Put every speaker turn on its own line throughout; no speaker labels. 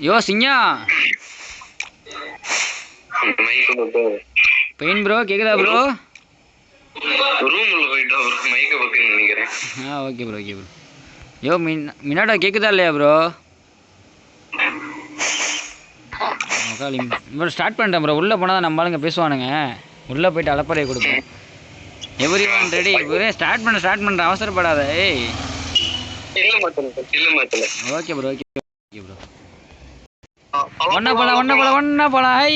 யோ சிங்கா பெயின் ப்ரோ கேக்குதா ப்ரோ?
ரூம்ல போயிட்டா ஒரு மைக்க பக்கன்னு நினைக்கிறேன்.
Okay bro okay bro. Yo மினாடா கேக்குதா இல்லையா ப்ரோ? ப்ரோ ஸ்டார்ட் பண்ணிட்டேன் ப்ரோ. உள்ளே போனால் தான் நம்ம ஆளுங்க பேசுவானுங்க. உள்ளே போயிட்டு அலப்பறையை கொடுப்போம். Everyone ready bro. Start பண்ணுற அவசரப்படாத. ஏய்
இல்ல மாட்டல.
Okay bro okay bro. ஒன்னா போலாம். ஐ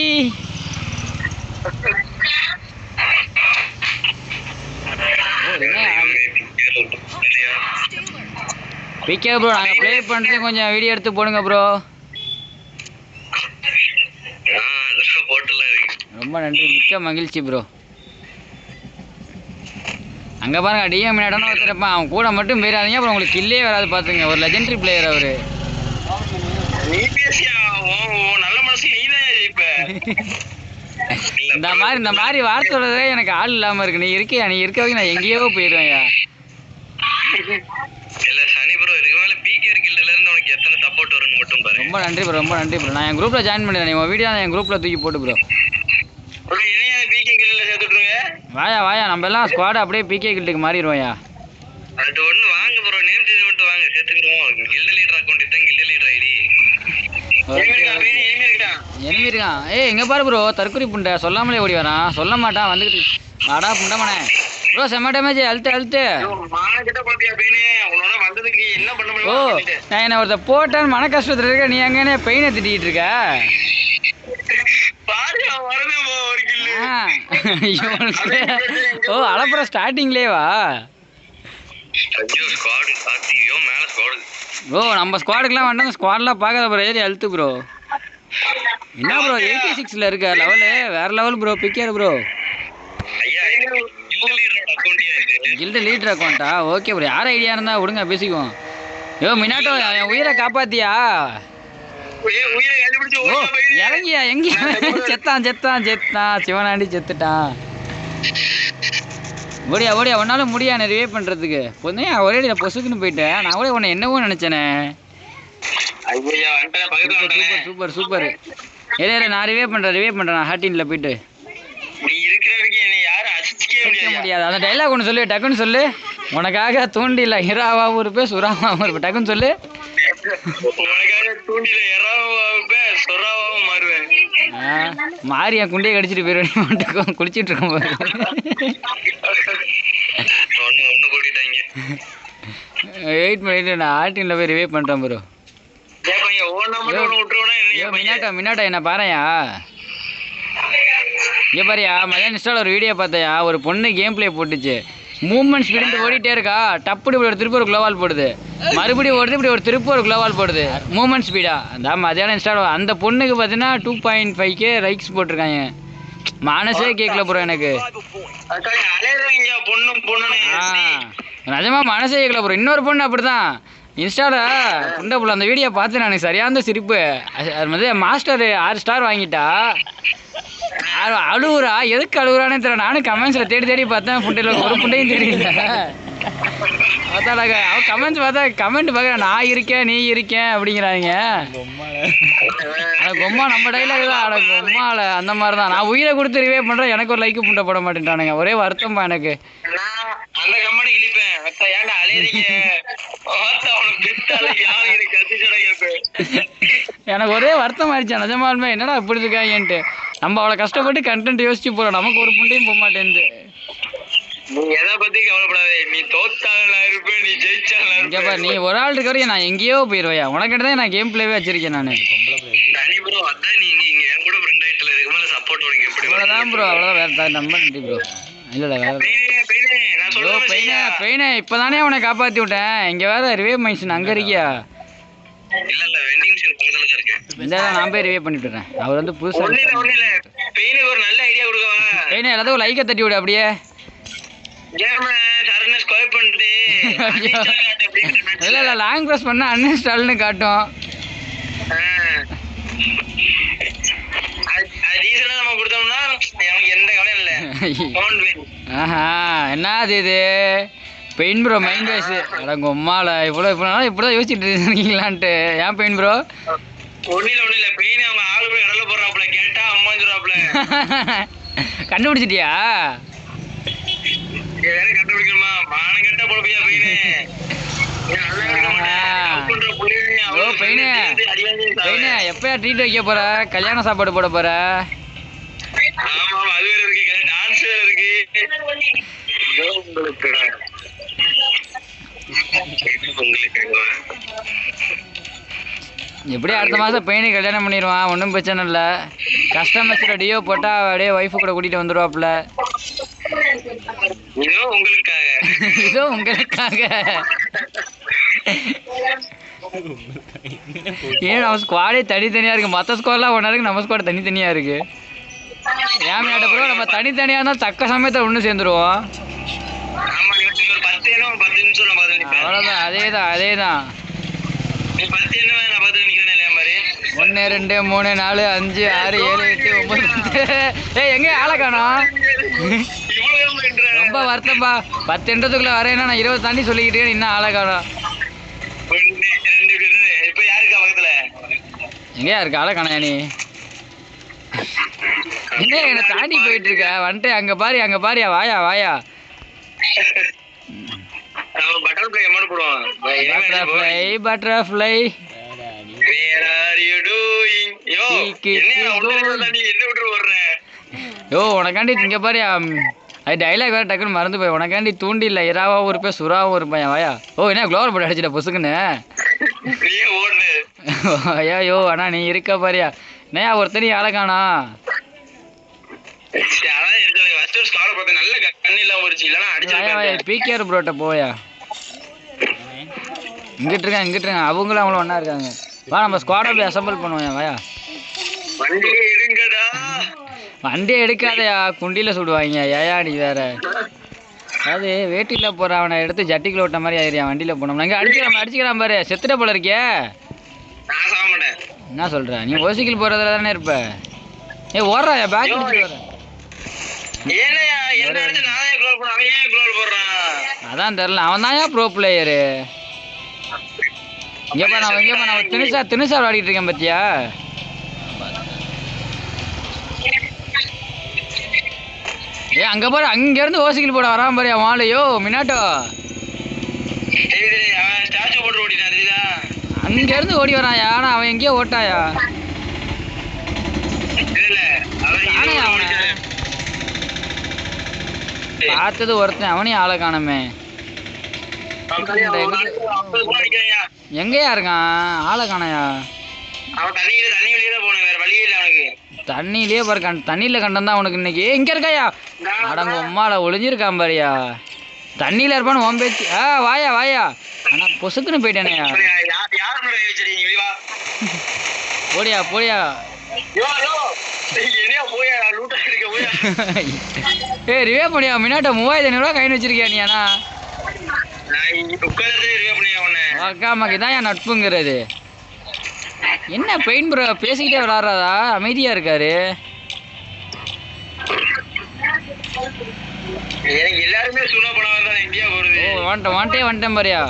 பிகே ப்ரோ நாங்கள் ப்ளே பண்ணுறது கொஞ்சம் வீடியோ எடுத்து போடுங்க ப்ரோ. ரொம்ப நன்றி, மிக்க மகிழ்ச்சி ப்ரோ. அங்கே பாருங்க டிஎம் மினாடான ஒருத்தரப்பான். அவன் கூட மட்டும் போயிடாதீங்க, அப்புறம் உங்களுக்கு கில்லே வராது பார்த்துங்க. ஒரு லெஜெண்டரி பிளேயர் அவரு. இந்த மாதிரி வார்த்தை சொல்றதே எனக்கு ஆள் இல்லாம இருக்கு. நீ இருக்க வரைக்கும் நான் எங்கேயோ போயிடுவேன்யா. ரொம்ப நன்றி ப்ரோ ரொம்ப நன்றி ப்ரோ. நான் என் குரூப்ல ஜாயின் பண்ணிடுறேன். நீ வீடியோ என் குரூப்ல தூக்கி போட்டு ப்ரோ. வாயா நம்ம எல்லாம் ஸ்குவாட் அப்படியே பிகே கில்டுக்கு மாறிடுவோம்யா.
அது ஒண்ணு வாங்க ப்ரோ. நேம் சேஞ்ச் மட்டும் வாங்க, சேர்த்துக்கிறோம். கில்ட் லீடர் அக்கவுண்ட் தான் கில்ட் லீடர் ஐடி.
எனிமி இருக்கான். ஏய் எங்க பாரு ப்ரோ, தற்கொலை புண்டை சொல்லாமலே ஓடி வரான். சொல்ல மாட்டான் வந்துக்கிட்டு. வாடா புண்டமனே ப்ரோ. செம்ம டேமேஜ். அழுத்து. ஓ நான் என்ன ஒருத்த போட்டேன்னு மன கஷ்டத்துல இருக்க. நீ எங்கன்னு பெயினை திட்டிகிட்டு இருக்க. ஓ அலப்புற ஸ்டார்டிங்லேவா? ப்ரோ நம்ம ஸ்குவாடுக்குலாம் வேண்டாம். ஸ்குவாட்லாம் பார்க்காத ப்ரோ. ஏறி அழுத்து ப்ரோ. என்ன ப்ரோ 86ல இருக்க லெவலு வேற லெவல் ப்ரோ. பிக்கேர் ப்ரோ. கில்டு லீடர் அக்கௌண்ட்டா? Okay bro. யார் ஐடியா இருந்தா விடுங்க பேசிக்குவோம். யோ மினாட்டோ என் உயிரை காப்பாத்தியா? ஓ இறங்கியா? எங்கேயா? செத்தான் சிவனாண்டி செத்துட்டான். ஓடியா ஒன்னாலும் முடியா ரிவே பண்றதுக்கு. பொண்ணே ஒரே அடியில் பொசுக்குன்னு போயிட்டேன். நான் கூட உன்னை என்னவோ நினைச்சேனே. சூப்பர். ஏரியா நான் ரிவே பண்றேன். ஹார்டின்ல போயிட்டு முடியாது. அந்த டைலாக் ஒன்று சொல்லு, டக்குன்னு சொல்லு. உனக்காக தூண்டில ஹிராவாவும் இருப்பேன் சுறாவாவும் இருப்பேன். டக்குன்னு சொல்லு. மாரியா குண்டியை கடிச்சிட்டு போயிருவேன். குளிச்சிட்டு இருக்கோம் பாரு. வெயிட் பண்ணிட்டு நான் ஆர்டின்ல போய் ரிவே பண்றேன் ப்ரோ. மினாட்டா என்ன பாறையா? இங்கே பாரியா மதியானம் இன்ஸ்டால ஒரு வீடியோ பார்த்தையா? ஒரு பொண்ணு கேம் பிளே போட்டுச்சு. மூவ்மெண்ட் ஸ்பீடு ஓடிட்டே இருக்கா. டப்புடு இப்படி ஒரு திருப்பி ஒரு குளோவால் போடுது. மறுபடியும் ஓடுது. இப்படி ஒரு திருப்பி ஒரு குளோவால் போடுது. மூவ்மெண்ட் ஸ்பீடா அந்த மதியானம் இன்ஸ்டால அந்த பொண்ணுக்கு பார்த்தீங்கன்னா 2.5K லைக்ஸ் போட்டிருக்காங்க. மனசே கேட்கல ப்ரோ எனக்கு. நிஜமா மனசே கேட்கல ப்ரோ. இன்னொரு பொண்ணு அப்படிதான் இன்ஸ்டால புண்டை புள்ள அந்த வீடியோ பார்த்து நான் சரியான சிரிப்பு. அது மாஸ்டர் 6 ஸ்டார் வாங்கிட்டா. அழுவுறா. எதுக்கு அழுகுறானே தெரியல. நானும் கமெண்ட்ஸ்ல தேடி பார்த்தேன். புண்டையில ஒரு புண்டையும் தெரியல. அவன் கமெண்ட்ஸ் பார்த்தா கமெண்ட் பார்க்குறேன். நான் இருக்கேன் நீ இருக்கேன் அப்படிங்கிறாங்க. கொம்மா நம்ம டைலாக் தான். கொம்மால அந்த மாதிரி தான். நான் உயிரை கொடுத்து ரிவே பண்றேன். எனக்கு ஒரு லைக் புண்டை போட மாட்டேன்ட்டானுங்க. ஒரே வருத்தம்பா எனக்கு. எனக்கு ஒரே வருத்தம் ஆயிடுச்சு நிஜமாலுமே. என்னடா இப்படி இருக்காங்கன்ட்டு. நம்ம அவ்வளோ கஷ்டப்பட்டு கண்டென்ட் யோசிச்சு போறோம். நமக்கு ஒரு புண்டையும் போக மாட்டேங்குது. நீ ஒரு ஆள் இருக்க வரைக்கும் நான் எங்கேயோ போயிருவையா. உனக்கிட்ட தான் நான் கேம் பிளேவே வச்சிருக்கேன் நான். அவ்வளோதான் ப்ரோ. அவ்வளோதான். வேற நம்ம நன்றி ப்ரோ. இல்லை வேற பெயினே இப்போதானே அவனை காப்பாற்றி விட்டேன். இங்கே வேற ரிவே மைன்ஷன் அங்கே இருக்கியா? இந்த நான் போய் ரிவே பண்ணிட்டு இருக்கேன். அவர் வந்து புதுசாக பெயினே எல்லாத்தையும் லைக்கை தட்டி விடு அப்படியே. இல்லை லாங் ப்ரெஸ் பண்ண அன்இன்ஸ்டால்னு காட்டும். என்னது இது பெயின் ப்ரோ மைண்ட் வாய்ஸ். அடங்க உம்மால இப்படிதான் யோசிச்சுட்டு இருக்கீங்களான்ட்டு. ஏன் பெயின் ப்ரோ
ஒண்ணுல பெயின் அவங்க ஆளு போய் கடல போறாப்ல கேட்டா அம்மா சொல்றாப்ல.
கண்டுபிடிச்சிட்டியா?
வேற கண்டுபிடிக்கணுமா? மானம் கெட்ட போலப்பையா பெயினு.
ஓ பெயினு பெயினு எப்பயா ட்ரீட் வைக்க போற? கல்யாண சாப்பாடு போட போற?
ஆமா அது வேற இருக்கு, டான்ஸ் வேற இருக்கு.
எப்படியும் அடுத்த மாதம் பையனை கல்யாணம் பண்ணிடுவான், ஒன்றும் பிரச்சனை இல்லை. கஸ்டமர்ஸில் டியோ போட்டால் அப்படியே ஒய்ஃபு கூட கூட்டிகிட்டு வந்துடுவாப்புல.
இதோ உங்களுக்காக
இதோ உங்களுக்காக. ஏன் நம்ம ஸ்குவாடே தனித்தனியாக இருக்குது, மற்ற ஸ்குவாட்லாம் ஒன்றா இருக்குது, நம்ம ஸ்குவாட் தனித்தனியாக இருக்குது. ஏன் மேட்ட ப்ரோ நம்ம தனித்தனியாக இருந்தால் தக்க சமயத்தில் ஒன்று சேர்ந்துருவோம். அவ்வளோதான், அதே தான் 1 2 3 4 5 6 7 8 9 ஏய் எங்கே ஆளை காணோம்? ரொம்ப வருத்தம்பா, 10 எண்ணத்துக்குள்ள வரேன்னா நான் 20 தாண்டி சொல்லிக்கிட்டே இன்னும் ஆளை காணோம். எங்கேயா இருக்கு ஆளை காணா? நீ என்ன என்னை தாண்டி போயிட்டு இருக்க? வந்துட்டு அங்கே பாரியா, வாயா. பட்டர்ஃப்ளை யோ உனக்காண்டி இங்கே பாரியா, அது டைலாக் வேறு டக்குன்னு மறந்து போய். உனக்காண்டி தூண்டி இல்லை இறாவாவும் இருப்பேன் சுறாவும் இருப்பேன் வாயா. ஓ என்ன க்ளோவர் போட்டு அடிச்சிட்ட பொசுக்குன்னு? ஐயோ அண்ணா நீ இருக்க பாரியா. என்னையா ஒருத்தனி ஆளை காணா? பிகேஆர் ப்ரோட்ட போயா. இங்கிட்டு இருக்காங்க அவங்களும் அவங்களும் ஒன்றா இருக்காங்க. வா நம்ம ஸ்குவாடை போய் அசம்பிள் பண்ணுவோம். வாயா வண்டியை எடுக்காதயா, குண்டியில் சுடுவாங்க. ஏயா நீ வேற அதாவது வேட்டியில் போகிற அவனை எடுத்து ஜட்டிக்குள்ள விட்ட மாதிரி ஆயிரியா வண்டியில் போனோம். நாங்கள் அடிச்சுக்கலாம் பாரு, செத்துட்ட போல இருக்கிய. என்ன சொல்கிற நீ? ஓசிக்கில் போகிறதுல தானே இருப்ப. ஏ ஓடுறாயா பேக் எடுத்துட்டு வர. அதான் தெரில, அவன் தான் ஏன் ப்ரோ பிளேயரு. இங்கேப்பா நான் தினுசா விளையாடிட்டு இருக்கேன் பத்தியா. ஏ அங்கே பாரு, அங்கேருந்து ஓசிக்கில் போட வராம பாரியா மாலையோ மினாட்டோ. அங்கேருந்து ஓடி வராயா, ஆனால் அவன் எங்கேயோ ஓட்டாயா. பார்த்தது ஒருத்தன், அவனையும் ஆளை காணமே. எங்கேயா இருக்கான்? ஆளை காணையா? தண்ணியிலே பாரு, தண்ணியில கண்டம் தான் உனக்கு இன்னைக்கு. எங்க இருக்காயா? அடங்க உம்மால ஒளிஞ்சிருக்கான் பாரியா. தண்ணியில இருப்பான்னு உன் பேச்சு. வாயா ஆனா பொசுக்குன்னு போயிட்டானேயா. போடியா ஏ ரிவே பண்ணியா மினாட்ட 3500 கைன்னு வச்சிருக்கியா நீ? ஆனா அக்காமாக்கு தான் என் நட்புங்கிறது. என்ன பெயின் ப்ரோ பேசிக்கிட்டே விளாட்றாதா? அமைதியா இருக்காரு.
எல்லாருமே சுனா படம் தான் இந்தியா போறது.
ஓ வந்துட்டேன் பாரியா.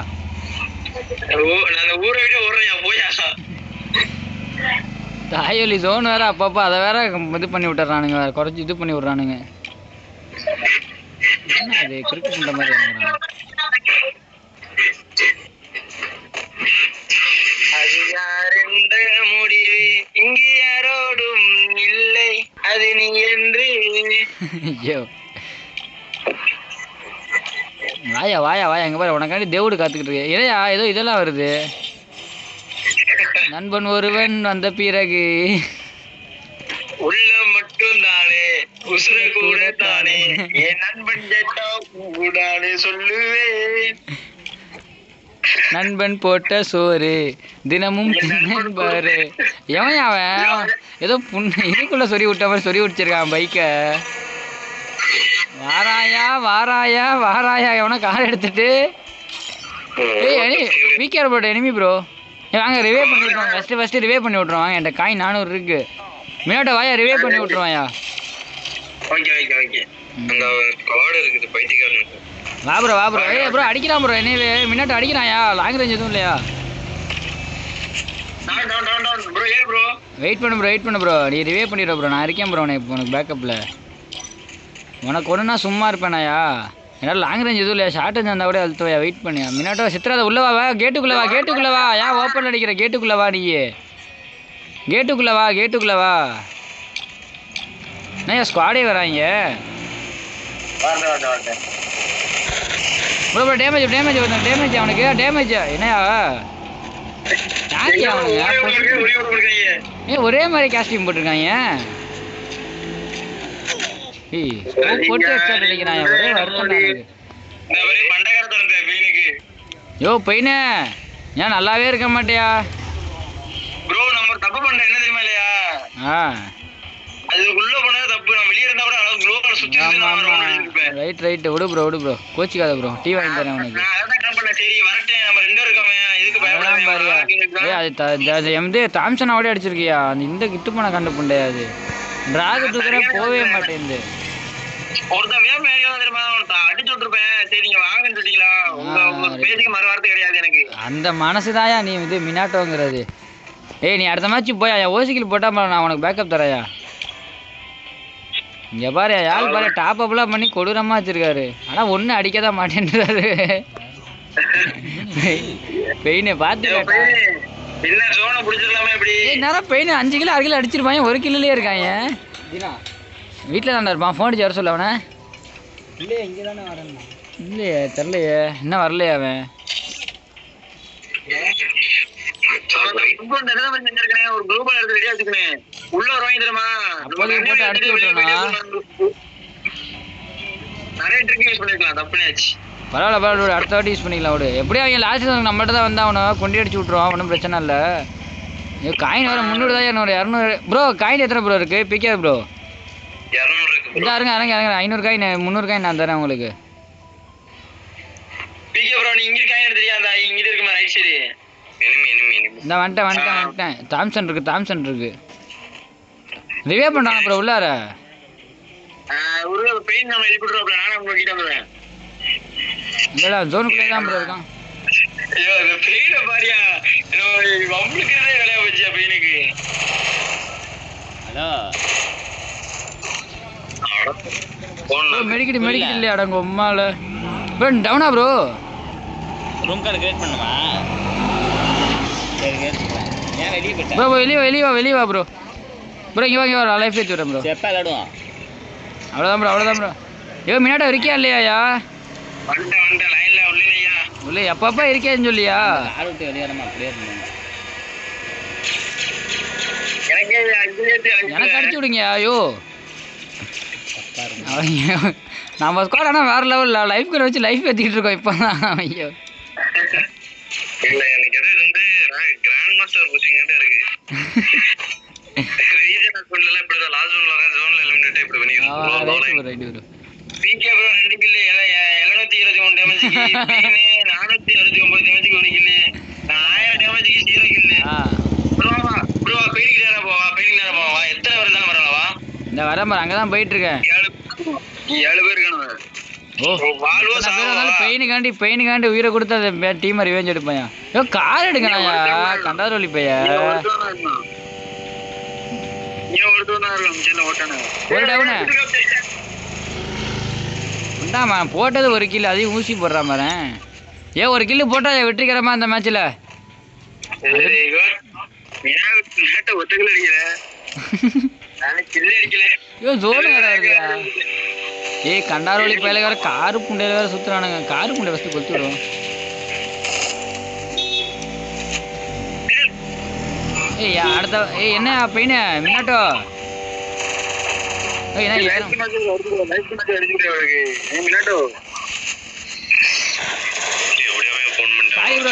நான் ஊரை விட்டு ஓடுறேன் போயா.
தாயொலி ஜோன் வேற அப்பப்போ அதை வேற இது பண்ணி விட்டுறானுங்க, வேற குறைச்சி இது பண்ணி விட்றானுங்க. என்ன அது கிரிக்கெட் இந்த மாதிரி இறங்குறாங்க.
முடிவு இங்கே யாரோடும் இல்லை, அது நீ என்று.
ஐயோ வாயா எங்க பாரு, உனக்காண்டி தேவுடு காத்துக்கிட்டு இருக்கு. இதையா ஏதோ இதெல்லாம் வருது. நண்பன் ஒருவன் வந்த பிறகு
உள்ள மட்டும் தானே உசுர கூட தானே என் நண்பன் கேட்டா கூடானே சொல்லுவேன்.
நண்பன் போட்ட சோறு தினமும் பாரு. எவன் அவன் ஏதோ இதுக்குள்ள சொறி விட்ட மாதிரி சொறி விட்டுச்சிருக்கான் பைக்க. வாராயா எவனோ கார் எடுத்துட்டு. வீக்கேர் போட்ட எனிமி ப்ரோ. வாங்க ரிவே பண்ணி விட்ருவாங்க. ஃபஸ்ட்டு ரிவே பண்ணி விட்ருவாங்க. என்கிட்ட காய் 400 இருக்கு. மினாட்ட வாயா ரிவே பண்ணி விட்ருவாயா. வா ப்ரோ ஏய் ப்ரோ அடிக்கிறான் ப்ரோ. என்னவே மினாட்ட அடிக்கிறாயா? லாங் ரேஞ்ச் எதுவும் இல்லையா?
ப்ரோ ஏறு ப்ரோ.
வெயிட் பண்ணு ப்ரோ நீ ரிவே பண்ணிடுற ப்ரோ. நான் இருக்கேன் ப்ரோ உனக்கு பேக்கப்பில். உனக்கு ஒன்றுனா சும்மா இருப்பேனாயா? என்னால் லாங் ரேஞ்ச் எதுவும் இல்லையா? ஷார்ட் ரேஞ்ச் இருந்தால் கூட அழுத்துவையா? வெயிட் பண்ணியா மினாட்டோ சித்ராத உள்ளே வா. கேட்டுக்குள்ளே வா. ஏன் ஓப்பன் அடிக்கிற? கேட்டுக்குள்ளே வா. நீ கேட்டுக்குள்ளே வா. என்ன ஸ்குவாடே வராங்க ப்ரோ. டேமேஜ் அவனுக்கு டேமேஜ் என்னையா? ஒரே மாதிரி காஸ்டியூம் போட்டிருக்காங்க. போட்டு அடிக்கிறான். ஒரே வருத்தம் யோ பையனே, ஏன் நல்லாவே இருக்க மாட்டியா?
ப்ரோ நம்ம தப்பு பண்ண என்ன தெரியுமா இல்லையா? அதுக்குள்ள போனது தப்பு. நான் வெளிய இருந்தா கூட அளவு குளோபல் சுத்தி இருப்பேன்.
ரைட் விடு ப்ரோ கோச்சிக்காத ப்ரோ. டீ வாங்கி தரேன் உனக்கு.
நான் அதான் கால் பண்ணேன். சரி வரட்டேன், நம்ம ரெண்டு பேரும் இருக்கோமே, இதுக்கு பயப்படாதீங்க.
அது எம்தே தாம்சன் அவடே அடிச்சிருக்கியா? அந்த இந்த கிட்டு போன கண்டு புண்டையா? அது டிராக் தூக்குற போவே மாட்டேங்குது.
ஒருத்தன் வேணும் ஏரியா தெரியுமா? அடிச்சு விட்டுருப்பேன். சரி நீங்க வாங்கன்னு சொல்லிட்டீங்களா? உங்க பேச்சுக்கு மறு வார்த்தை கிடையாது எனக்கு.
அந்த மனசுதாயா நீ இது மினாட்டோங்கிறது. ஏய் நீ அடுத்த மேட்ச் போயா? ஓசிக்கில் போட்டா நான் உனக்கு பேக்கப் தரையா? இங்கே பாரு யாரு பாரு டாப் அப்லாம் பண்ணி கொடூரமாக வச்சிருக்காரு. ஆனால் ஒன்றும் அடிக்க தான் மாட்டேன்றாரு. பெயினை பார்த்து நேரம் பெயின் 5 கிலோ 6 கிலோ அடிச்சிருப்பாங்க. 1 கிலோலேயே இருக்காங்க. வீட்டில் தானே இருப்பான். ஃபோன் அடிச்சு வர சொல்ல அவனை. இல்லையே இங்கே தானே வரேன். இல்லையே தெரிலையே இன்னும் வரலையே அவன்.
ஒரு குரூப் எடுத்து ரெடியா வச்சுக்கணும். உள்ள வாங்கி தருமா?
போட்டு அடிச்சு விட்டுறா.
நிறைய ட்ரிக் யூஸ் பண்ணிருக்கலாம். தப்புனாச்சு.
பரவாயில்ல அடுத்த வாட்டி யூஸ் பண்ணிக்கலாம். விடு எப்படியும் அவங்க லாஸ்ட் நம்மகிட்ட தான் வந்தா அவனை கொண்டு அடிச்சு விட்ருவான். ஒன்றும் பிரச்சனை இல்லை. காயின் வேறு 300 தான் 200 ப்ரோ. காயின் எத்தனை ப்ரோ இருக்கு? பிக்காது ப்ரோ.
200 இருக்கு.
இந்த இருங்க 500 காயின் 300 காயின் நான் தரேன் உங்களுக்கு.
பிகே ப்ரோ நீ இங்க காயின் எடுத்துறியா? அந்த இங்க இருக்குமா ரைட் சைடு?
இந்த வந்துட்டேன். தாம்சன் இருக்கு. ரிவே பண்றாங்க ப்ரோ உள்ளார.
ஒரு பெயின் நம்ம எழுப்பிடுறோம். நானே உங்க கிட்ட வந்துறேன்.
இல்லடா ஜோனுக்குள்ளே தான் ப்ரோ இருக்கான்.
ஐயோ இந்த பெயினை பாரியா. வம்புக்குறதே வேலையா போச்சு பெயினுக்கு.
ஹலோ மெடிக்கிட்டு இல்லையா? அடங்க உம்மால ப்ரோ டவுனா ப்ரோ.
ரூம் கார்டு கிரியேட் பண்ணுமா? ஏன் வெளியே போயிட்டா?
ப்ரோ வெளியே வா ப்ரோ. இங்கே வா லைஃப் ஏற்றி விட்றேன் ப்ரோ.
எப்போ விளாடுவோம்?
அவ்வளோதான் ப்ரோ. ஐயோ மினாட்டோ இருக்கியா இல்லையா?
வந்துட்டேன் லைன்ல உள்ளையா?
உள்ள எப்பப்பா இருக்கேன்னு சொல்லியா?
ஆள் விட்டு வெளியேறமா அப்படியே இருந்தேன்.
எனக்கு அடிச்சு விடுங்க. ஐயோ நம்ம ஸ்குவாட் ஆனால் வேற லெவலில் லைஃப் கூட வச்சு லைஃப் ஏற்றிக்கிட்டு இருக்கோம் இப்போ தான். ஐயோ
இல்ல எனக்கு எது வந்து கிராண்ட் மாஸ்டர் புஷிங் கிட்ட இருக்கு. ரீஜன் அக்கவுண்ட்ல இப்படி தான் லாஸ்ட் ஜோன்ல எலிமினேட் இப்படி பண்ணிருக்கோம். PK bro 2 kill 721 டேமேஜ்க்கு பீனே 469 டேமேஜ்க்கு 1 kill 1000 டேமேஜ்க்கு 0 kill. Bro paining நேரா போவா. எத்தனை பேர் இருந்தாலும் வரலவா?
இந்த வரேன் பாரு. அங்கே தான் போயிட்டு இருக்கேன்.
7 பேர் இருக்கானுங்க.
பெயினுக்காண்டி உயிரை கொடுத்து அந்த டீமை ரிவெஞ்ச் எடுப்பேன். ஐயோ கார் எடுக்கணாயா? கண்டாரோலி பைய ஒரு டவுனு உண்டாமா போட்டது 1 கில். அதையும் ஊசி போடுறா மாதிரி. ஏன் 1 கில்லு போட்டா வெற்றிகரமா அந்த மேட்ச்ல? ஐயோ ஜோனு வேற இருக்குயா. ஏய் கண்டாரோலி பயில வேற காரு புண்டையில வேற சுத்துறானுங்க. காரு புண்டை ஃபஸ்ட்டு கொத்து விடும். ஏய் அடுத்த என்ன பெயினு மினாட்டோ?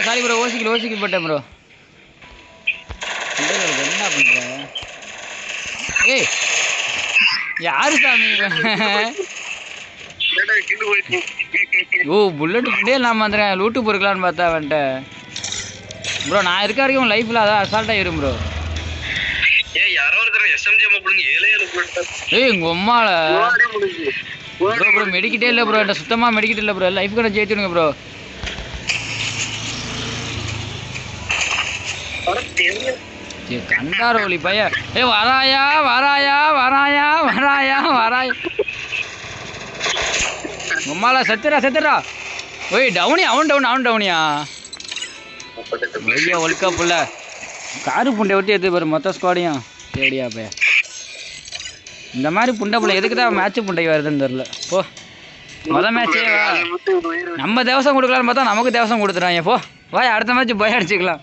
சாரி ப்ரோ ஓசிக்கில் போட்டேன் ப்ரோ. என்ன பண்ற? ஏய் யாரு சாமி? ஓ புல்லட் புண்டே இல்லாமல் வந்துடுறேன். லூட்டு பொறுக்கலான்னு பார்த்தா வந்துட்ட ப்ரோ. நான் இருக்க வரைக்கும் லைஃப்பில் அதான் அசால்ட்டாக ஏறும் ப்ரோ. ஏய் உங்கள் அம்மால ப்ரோ மெடிக்கிட்டே இல்லை ப்ரோ. என்கிட்ட சுத்தமாக மெடிக்கிட்டு இல்லை ப்ரோ. லைஃப் கூட ஜெயிச்சுடுங்க ப்ரோ. கண்டாரோலி பைய. வராயா வராயா வராயா வராயா வராயா. உம்மால செத்துறா. ஓய் டவுனி அவன் டவுனியா. ஐயா ஒல்கா புள்ள காரு புண்டை விட்டு எடுத்து பாரு மொத்த ஸ்குவாடையும் தேடியா பைய. இந்த மாதிரி புண்டை புள்ள எதுக்கு தான் மேட்ச் புண்டை வருதுன்னு தெரில. போ மொதல் மேட்ச்சே நம்ம தேவசம் கொடுக்கலான்னு பார்த்தா நமக்கு தேவசம் கொடுத்துறாங்க. போ வாய் அடுத்த மேட்ச் போய் அடிச்சுக்கலாம்.